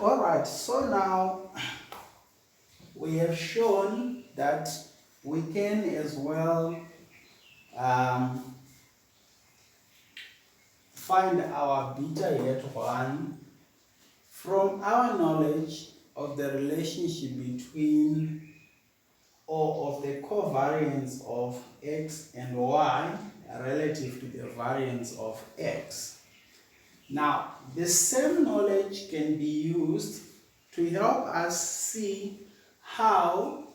Alright, so now we have shown that we can as well find our beta hat 1 from our knowledge of the relationship between or of the covariance of x and y relative to the variance of x. Now, the same knowledge can be used to help us see how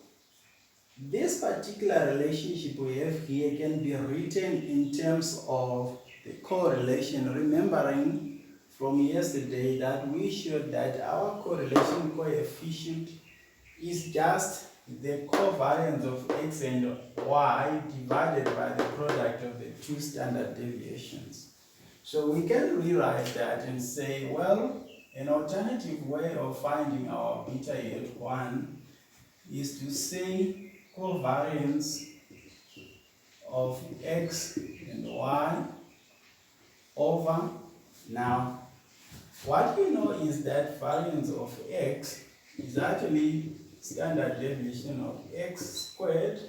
this particular relationship we have here can be written in terms of the correlation, remembering from yesterday that we showed that our correlation coefficient is just the covariance of x and y divided by the product of the two standard deviations. So we can rewrite that and say, well, an alternative way of finding our beta hat 1 is to say covariance of x and y over, now what we know is that variance of x is actually standard deviation of x squared,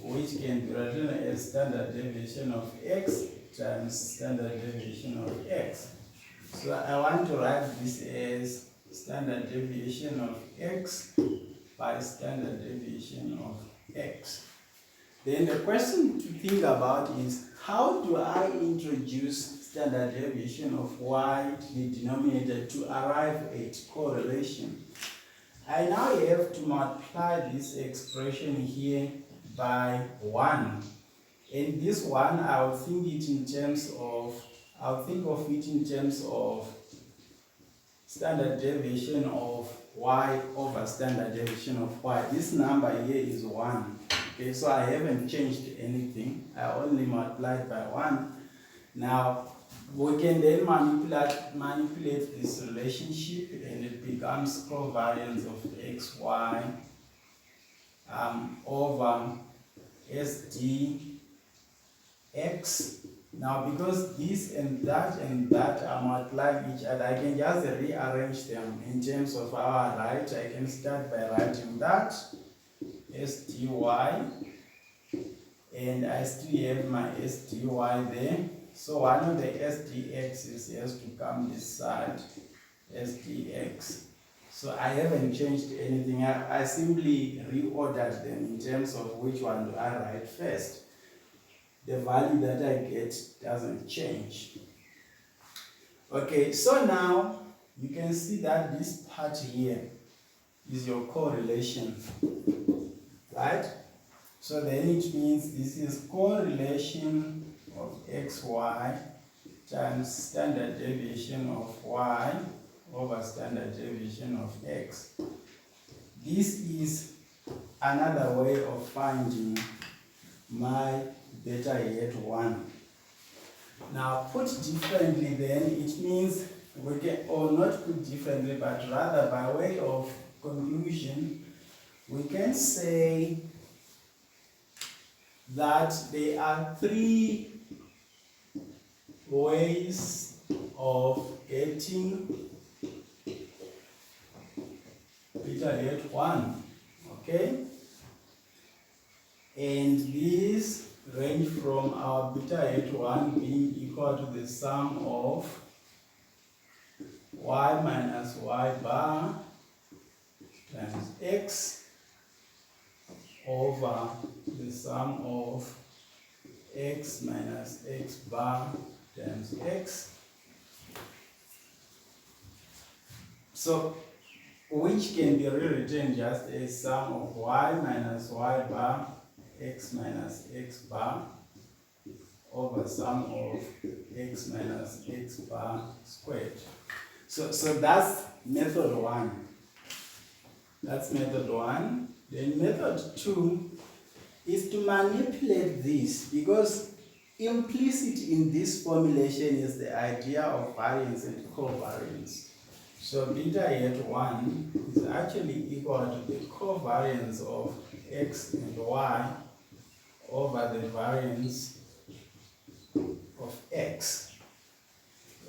which can be written as standard deviation of x times standard deviation of x. So I want to write this as standard deviation of x by standard deviation of x. Then the question to think about is, how do I introduce standard deviation of y to the denominator to arrive at correlation? I now have to multiply this expression here by 1. And this one, I'll think of it in terms of standard deviation of y over standard deviation of y. This number here is 1. Okay, so I haven't changed anything. I only multiplied by 1. Now, we can then manipulate this relationship, and it becomes covariance of xy over sdx. Now, because this and that are multiplying each other, I can just rearrange them in terms of our right. I can start by writing that sdy, and I still have my sdy there. So one of the sdx has to come this side, sdx. So I haven't changed anything. I simply reordered them in terms of which one do I write first. The value that I get doesn't change. Okay, so now you can see that this part here is your correlation, right? So then it means this is correlation of xy times standard deviation of y over standard deviation of x. This is another way of finding my beta hat 1. Now, put differently then, it means we can, or not put differently, but rather by way of conclusion, we can say that there are 3 ways of getting beta hat 1, okay? And these range from our beta hat 1 being equal to the sum of y minus y bar times x over the sum of x minus x bar times x. So, which can be rewritten just as sum of y minus y bar x minus x bar over sum of x minus x bar squared. So that's method 1. That's method 1. Then method 2 is to manipulate this, because implicit in this formulation is the idea of variance and covariance. So beta hat 1 is actually equal to the covariance of x and y over the variance of x.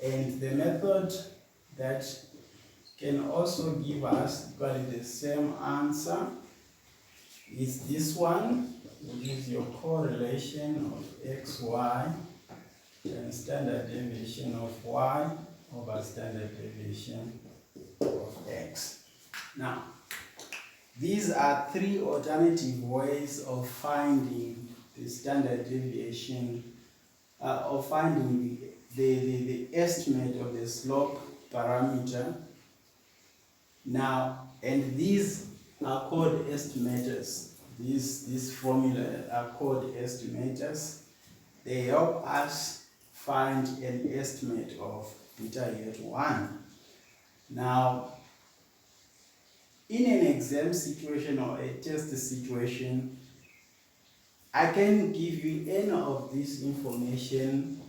And the method that can also give us equally the same answer. It's this one, which is your correlation of xy and standard deviation of y over standard deviation of x. Now, these are three alternative ways of finding the standard deviation, of finding the estimate of the slope parameter. Now, and these are called estimators. These formulas are called estimators. They help us find an estimate of beta hat 1. Now, in an exam situation or a test situation, I can give you any of this information.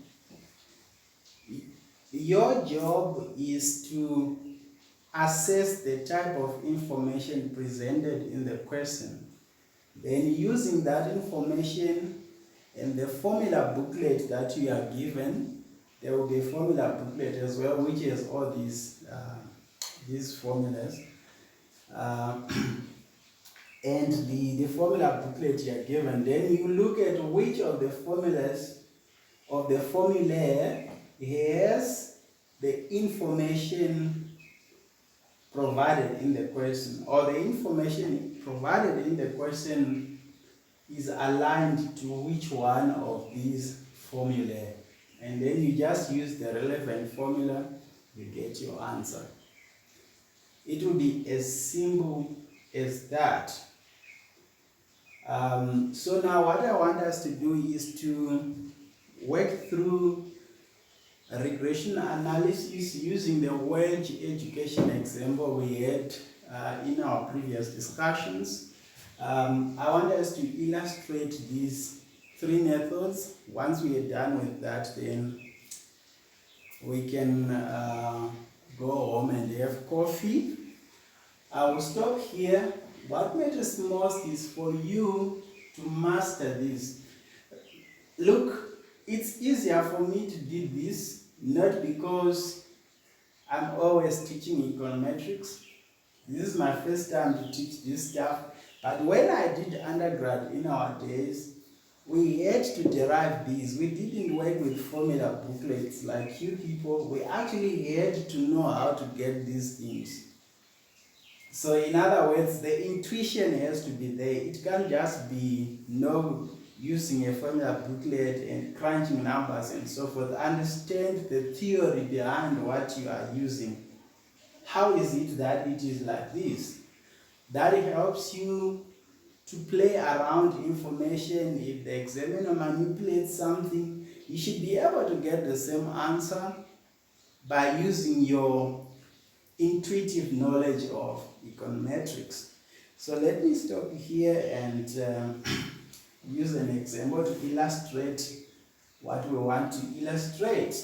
Your job is to assess the type of information presented in the question. Then using that information and the formula booklet that you are given, there will be a formula booklet as well, which has all these formulas. And the formula booklet you are given, then you look at which of the formulas of the formula has the information provided in the question, or the information provided in the question is aligned to which one of these formulae. And then you just use the relevant formula, you get your answer. It will be as simple as that. So now what I want us to do is to work through a regression analysis using the wage education example we had in our previous discussions. I want us to illustrate these three methods. Once we are done with that, then we can go home and have coffee. I will stop here. What matters most is for you to master this. Look, it's easier for me to do this, not because I'm always teaching econometrics. This is my first time to teach this stuff. But when I did undergrad in our days, we had to derive these. We didn't work with formula booklets like you people. We actually had to know how to get these things. So in other words, the intuition has to be there. It can't just be using a formula booklet and crunching numbers and so forth. Understand the theory behind what you are using. How is it that it is like this? That helps you to play around information. If the examiner manipulates something, you should be able to get the same answer by using your intuitive knowledge of econometrics. So let me stop here and use an example to illustrate what we want to illustrate.